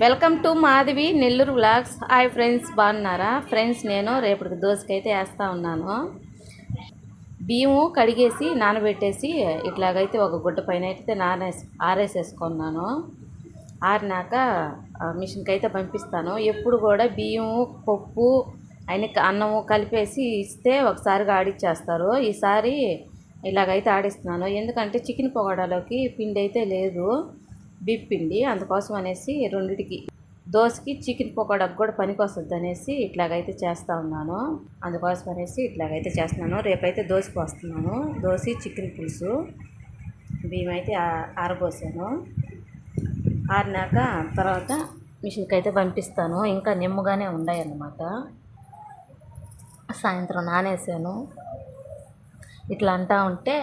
Welcome to Madhavi Nellore vlogs. Hi friends, బాగున్నారా friends? నేను రేపటికి దోసకైతే వేస్తూ ఉన్నాను. బియ్యము కడిగేసి నానబెట్టేసి ఇట్లాగైతే ఒక గుడ్డ పైన అయితే ఆరేసేసుకున్నాను. ఆరినాక మిషన్కి అయితే పంపిస్తాను. ఎప్పుడు కూడా బియ్యము, పప్పు, అన్నము కలిపేసి ఇస్తే ఒకసారిగా ఆడిచ్చేస్తారు. ఈసారి ఇలాగైతే ఆడిస్తున్నాను. ఎందుకంటే చికెన్ పకోడాలోకి పిండి అయితే లేదు, బీప్ పిండి. అందుకోసం అనేసి రెండిటికి, దోశకి చికెన్ పకోడాకి కూడా పనికి వస్తుంది అనేసి ఇట్లాగైతే చేస్తూ ఉన్నాను. అందుకోసం అనేసి ఇట్లాగైతే చేస్తున్నాను. రేపైతే దోశకి వస్తున్నాను. దోశ చికెన్ పులుసు. బియ్యం అయితే ఆరబోసాను. ఆరినాక తర్వాత మిషన్కి అయితే పంపిస్తాను. ఇంకా నిమ్మగానే ఉన్నాయి అన్నమాట. సాయంత్రం నానేసాను. ఇట్లా అంటా ఉంటే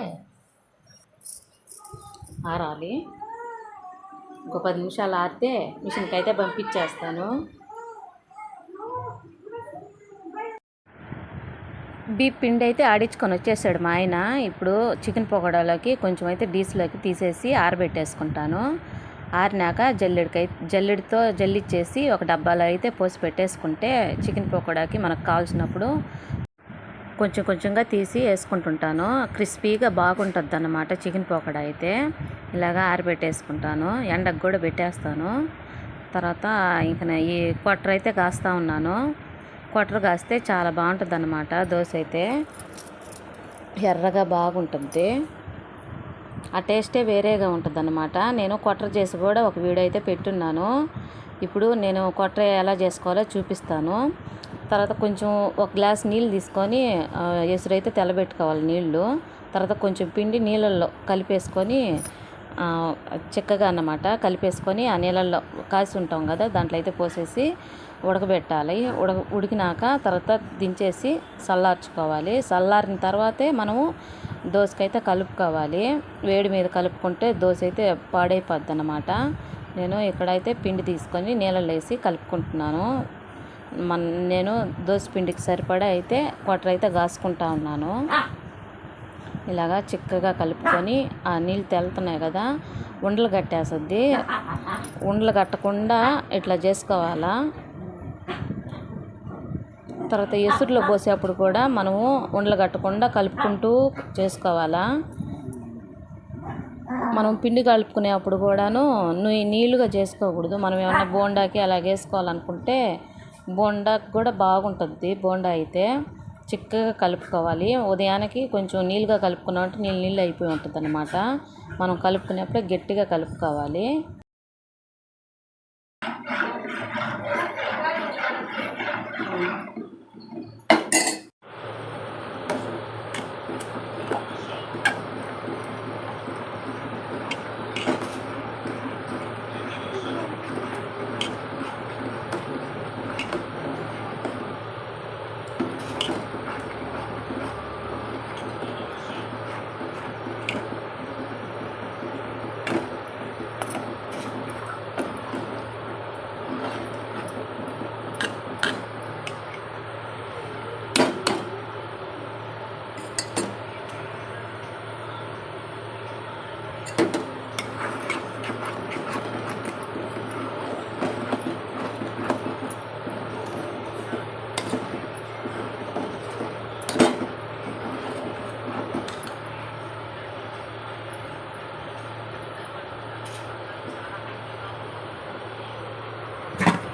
ఆరాలి. ఇంకో 10 నిమిషాలు ఆరితే మిషన్కి అయితే పంపించేస్తాను. బీప్ పిండి అయితే ఆడించుకొని వచ్చేసాడు మా ఆయన. ఇప్పుడు చికెన్ పకోడాలోకి కొంచెం అయితే డీస్లోకి తీసేసి ఆరబెట్టేసుకుంటాను. ఆరినాక జల్లెడితో జల్లిచ్చేసి ఒక డబ్బాలో అయితే పోసి పెట్టేసుకుంటే చికెన్ పకోడాకి మనకు కావాల్సినప్పుడు కొంచెం కొంచెంగా తీసి వేసుకుంటుంటాను. క్రిస్పీగా బాగుంటుంది అన్నమాట చికెన్ పకోడా అయితే. ఇలాగా ఆరబెట్టేసుకుంటాను. ఎండకు కూడా పెట్టేస్తాను. తర్వాత ఇంక ఈ కొట్టర్ అయితే కాస్తూ ఉన్నాను. కొట్టర్ కాస్తే చాలా బాగుంటుంది అన్నమాట. దోశ అయితే ఎర్రగా బాగుంటుంది. ఆ టేస్టే వేరేగా ఉంటుంది అన్నమాట. నేను కొట్టర్ చేసి కూడా ఒక వీడియో అయితే పెట్టున్నాను. ఇప్పుడు నేను కొట్టర్ ఎలా చేసుకోవాలో చూపిస్తాను. తర్వాత కొంచెం ఒక గ్లాస్ నీళ్ళు తీసుకొని ఎసురైతే తెల్లబెట్టుకోవాలి నీళ్ళు. తర్వాత కొంచెం పిండి నీళ్ళల్లో కలిపేసుకొని చిక్కగా అన్నమాట కలిపేసుకొని ఆ నీళ్ళల్లో కాసి ఉంటాం కదా, దాంట్లో అయితే పోసేసి ఉడకబెట్టాలి. ఉడికినాక తర్వాత దించేసి చల్లార్చుకోవాలి. చల్లారిన తర్వాతే మనము దోశకైతే కలుపుకోవాలి. వేడి మీద కలుపుకుంటే దోశ అయితే పాడైపోద్ది అన్నమాట. నేను ఇక్కడైతే పిండి తీసుకొని నీళ్ళల్లో వేసి కలుపుకుంటున్నాను. నేను దోశ పిండికి సరిపడా అయితే కొట్టర్ అయితే కాసుకుంటా ఉన్నాను. ఇలాగా చిక్కగా కలుపుకొని ఆ నీళ్ళు తెలుతున్నాయి కదా, ఉండలు కట్టేస్తుంది. ఉండలు కట్టకుండా ఇట్లా చేసుకోవాలా. తర్వాత ఎసురులో పోసేప్పుడు కూడా మనము ఉండలు కట్టకుండా కలుపుకుంటూ చేసుకోవాలా. మనం పిండి కలుపుకునేప్పుడు కూడాను నీళ్ళుగా చేసుకోకూడదు. మనం ఏమన్నా బోండాకి అలా వేసుకోవాలనుకుంటే బోండాకి కూడా బాగుంటుంది. బోండా అయితే చిక్కగా కలుపుకోవాలి. ఉదయానికి కొంచెం నీళ్ళుగా కలుపుకున్నామంటే నీళ్ళు అయిపోయి ఉంటుంది అన్నమాట. మనం కలుపుకునేప్పుడే గట్టిగా కలుపుకోవాలి.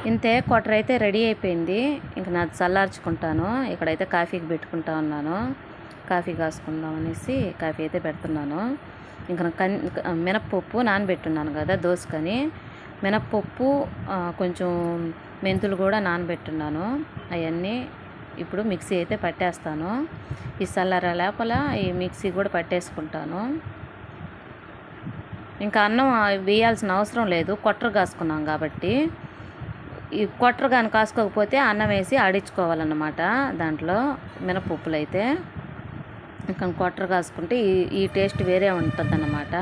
ఇంతే కొట్టర్ అయితే రెడీ అయిపోయింది. ఇంక నాది చల్లార్చుకుంటాను. ఇక్కడైతే కాఫీకి పెట్టుకుంటా ఉన్నాను. కాఫీ కాసుకుందాం అనేసి కాఫీ అయితే పెడుతున్నాను. ఇంకా మినప్పప్పు నానబెట్టున్నాను కదా దోసకని. మినప్పప్పు కొంచెం మెంతులు కూడా నానబెట్టున్నాను. అవన్నీ ఇప్పుడు మిక్సీ అయితే పట్టేస్తాను. ఈ చల్లార లోపల ఈ మిక్సీ కూడా పట్టేసుకుంటాను. ఇంకా అన్నం వేయాల్సిన అవసరం లేదు, కొట్టర్ కాసుకున్నాం కాబట్టి. ఈ కొట్టర్ కానీ కాసుకోకపోతే అన్నం వేసి ఆడించుకోవాలన్నమాట. దాంట్లో మినపప్పులు అయితే ఇంకా కొట్టర్ కాసుకుంటే ఈ టేస్ట్ వేరే ఉంటుంది అన్నమాట.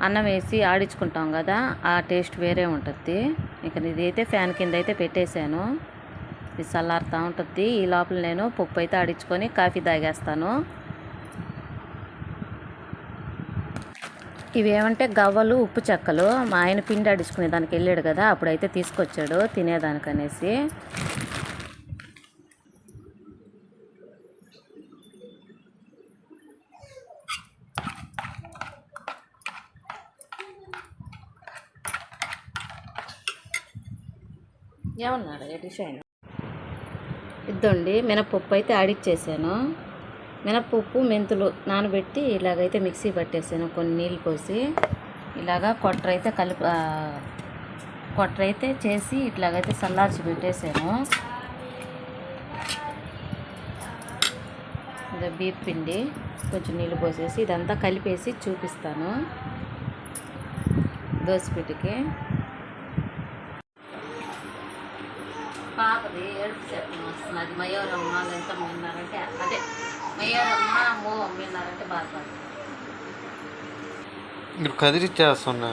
అన్నం వేసి ఆడించుకుంటాం కదా, ఆ టేస్ట్ వేరే ఉంటుంది. ఇక ఇదైతే ఫ్యాన్ కింద అయితే పెట్టేశాను. ఇది చల్లారుతూ ఉంటుంది. ఈ లోపల నేను పప్పు అయితే ఆడించుకొని కాఫీ తాగేస్తాను. ఇవేమంటే గవ్వలు ఉప్పు చెక్కలు. మా ఆయన పిండి అడుచుకునే దానికి వెళ్ళాడు కదా, అప్పుడైతే తీసుకొచ్చాడు తినేదానికనేసి. ఏమన్నాడు ఎడిష్ ఆయన? ఇద్దండి మినపప్పు అయితే ఆడిచ్చేసాను. మినపప్పు మెంతులు నానబెట్టి ఇలాగైతే మిక్సీ పట్టేసాను, కొన్ని నీళ్ళు పోసి. ఇలాగా కొట్రైతే చేసి ఇట్లాగైతే చల్లార్చి పెట్టేసాను. ఇదే బీప్ పిండి కొంచెం నీళ్ళు పోసేసి ఇదంతా కలిపేసి చూపిస్తాను దోసపిండికి. పాపది ఏడుపు చెప్పడం వస్తుంది. అది మయూరమ్మ ఎంత విన్నారంటే అదే మయూరమ్మ అమ్మో విన్నారంటే బాధపడుతుంది. ఇప్పుడు కదిరిచ్చేస్తున్నా.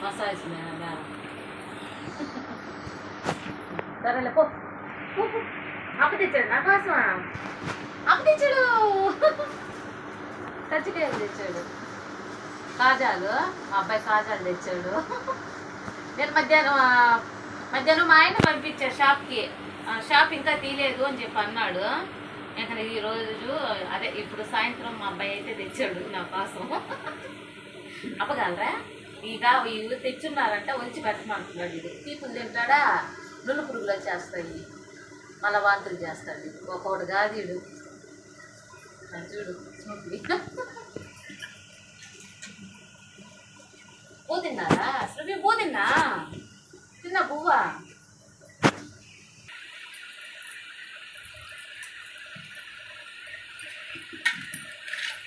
మసాజ్ సరేలే పో. అప్పు తెచ్చాడు నా కోసం. అప్పు తెచ్చాడు, కచ్చికాయలు తెచ్చాడు, కాజాలు. మా అబ్బాయి కాజాలు తెచ్చాడు. నేను మధ్యాహ్నం మా ఆయన పంపించాడు షాప్కి. షాప్ ఇంకా తీయలేదు అని చెప్పి అన్నాడు. ఇంకా ఈరోజు అదే ఇప్పుడు సాయంత్రం మా అబ్బాయి అయితే తెచ్చాడు నా కోసం. అప్పగలరా వీళ్ళు తెచ్చున్నారంట, వచ్చి పెట్టమంటున్నాడు. ఇది తీపులు తింటాడా, నున్ను పురుగులు వచ్చేస్తాయి, మళ్ళీ వాంతులు చేస్తాడు. ఒకడు కాదు వీడు. చూడు పూ తిన్నారా? అసలు పూ తిన్నా పువ్వా?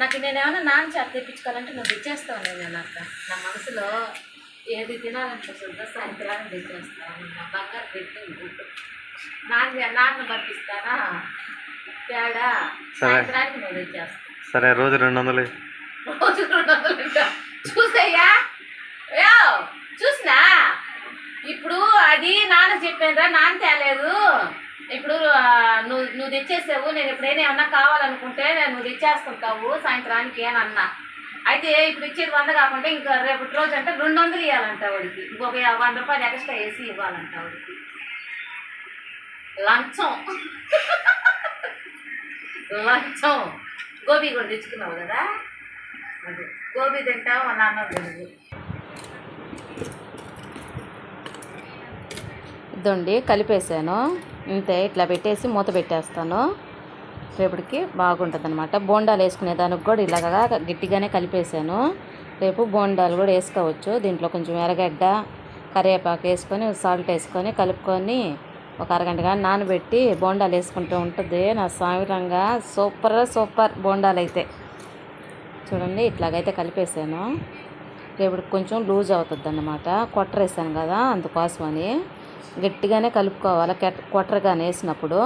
నాకు నేనేమన్నా నాన్న చేత తెప్పించుకోవాలంటే నువ్వు తెచ్చేస్తావు. నేను అక్క నా మనసులో ఏది తినాలనిపిస్తుందో సాయంత్రాన్ని తెచ్చేస్తాను. నా బంగారు పెట్టి నాన్న పంపిస్తానా తేడా సాయంత్రానికి నువ్వు తెచ్చేస్తావు. సరే రోజు 200. రోజు 200 చూసయ్యా చూసినా. ఇప్పుడు అది నాన్న చెప్పానురా, నాన్న తేలేదు. ఇప్పుడు నువ్వు తెచ్చేసావు. నేను ఎప్పుడైనా ఏమన్నా కావాలనుకుంటే నువ్వు తెచ్చేస్తుంటావు సాయంత్రానికి అని అన్నా. అయితే ఇప్పుడు ఇచ్చేది 100 కాకుండా ఇంకా రేపటి రోజు అంటే 200 ఇవ్వాలంట వాడికి. ఇంకొక 100 రూపాయలు ఎక్స్ట్రా వేసి ఇవ్వాలంట వాడికి. లంచం లంచం. గోబీ కూడా తెచ్చుకున్నావు కదా, అదే గోబీ తింటావు మా నాన్న తినదు. ఇదండి కలిపేసాను. ఇంతే ఇట్లా పెట్టేసి మూత పెట్టేస్తాను. రేపటికి బాగుంటుంది అనమాట. బోండాలు వేసుకునే దానికి కూడా ఇలాగా గట్టిగానే కలిపేసాను. రేపు బోండాలు కూడా వేసుకోవచ్చు. దీంట్లో కొంచెం ఎర్రగడ్డ కరివేపాకు వేసుకొని సాల్ట్ వేసుకొని కలుపుకొని ఒక అరగంట కానీ నానబెట్టి బోండాలు వేసుకుంటూ ఉంటుంది. నా సామిరంగా సూపర్ బోండాలు అయితే చూడండి. ఇట్లాగైతే కలిపేసాను. రేపటికి కొంచెం లూజ్ అవుతుంది అన్నమాట. కొట్టరేసాను కదా అందుకోసమని గట్టిగానే కలుపుకోవాలి. కొట్టరగానే వేసినప్పుడు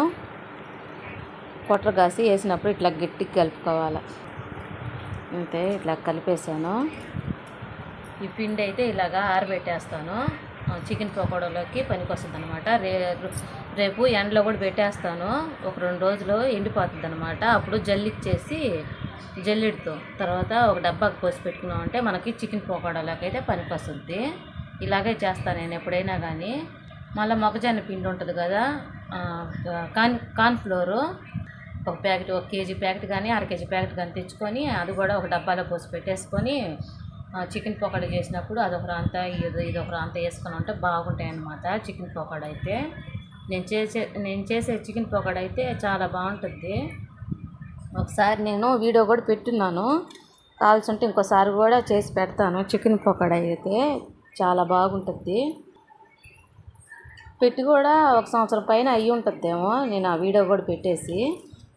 కొట్టరగాసి వేసినప్పుడు ఇట్లా గట్టిగా కలుపుకోవాలి. అంతే ఇట్లా కలిపేసాను. ఈ పిండి అయితే ఇలాగా ఆరబెట్టేస్తాను. చికెన్ పకోడాలోకి పనికొస్తుంది అనమాట. రేపు ఎండలో కూడా పెట్టేస్తాను. ఒక 2 రోజులు ఎండిపోతుంది అనమాట. అప్పుడు జల్లిచ్చేసి జల్లిడితో తర్వాత ఒక డబ్బాకి పోసి పెట్టుకున్నామంటే మనకి చికెన్ పకోడాలోకి అయితే పనికొస్తుంది. ఇలాగే చేస్తాను నేను ఎప్పుడైనా కానీ. మళ్ళీ మొక్కజొన్న పిండి ఉంటుంది కదా, కార్న్ఫ్లోరు ఒక ప్యాకెట్, 1 కేజీ ప్యాకెట్ కానీ 1/2 కేజీ ప్యాకెట్ కానీ తెచ్చుకొని అది కూడా ఒక డబ్బాలో పోసి పెట్టేసుకొని చికెన్ పకోడా చేసినప్పుడు అదొక రాంత ఇదొక రాంత వేసుకొని ఉంటే బాగుంటాయి అన్నమాట. చికెన్ పకోడా అయితే నేను చేసే చికెన్ పకోడా అయితే చాలా బాగుంటుంది. ఒకసారి నేను వీడియో కూడా పెట్టున్నాను, కావాల్సింటే ఇంకోసారి కూడా చేసి పెడతాను. చికెన్ పకోడా అయితే చాలా బాగుంటుంది. పెట్టి కూడా 1 సంవత్సరం పైన అయ్యి ఉంటుందేమో. నేను ఆ వీడియో కూడా పెట్టేసి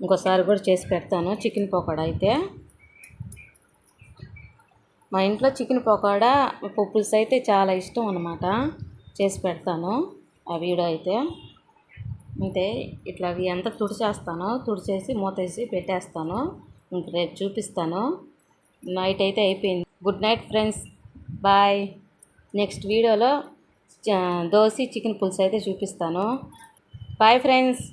ఇంకోసారి కూడా చేసి పెడతాను. చికెన్ పకోడా అయితే మా ఇంట్లో చికెన్ పకోడా పులుసు అయితే చాలా ఇష్టం అన్నమాట. చేసి పెడతాను ఆ వీడియో అయితే. అంతే ఇట్లా ఎంత తుడిచేస్తానో తుడిచేసి మూతేసి పెట్టేస్తాను. ఇంక రేపు చూపిస్తాను. నైట్ అయితే అయిపోయింది. Good night friends, bye. Next వీడియోలో దోశ చికెన్ పులుసు అయితే చూపిస్తాను. Bye friends.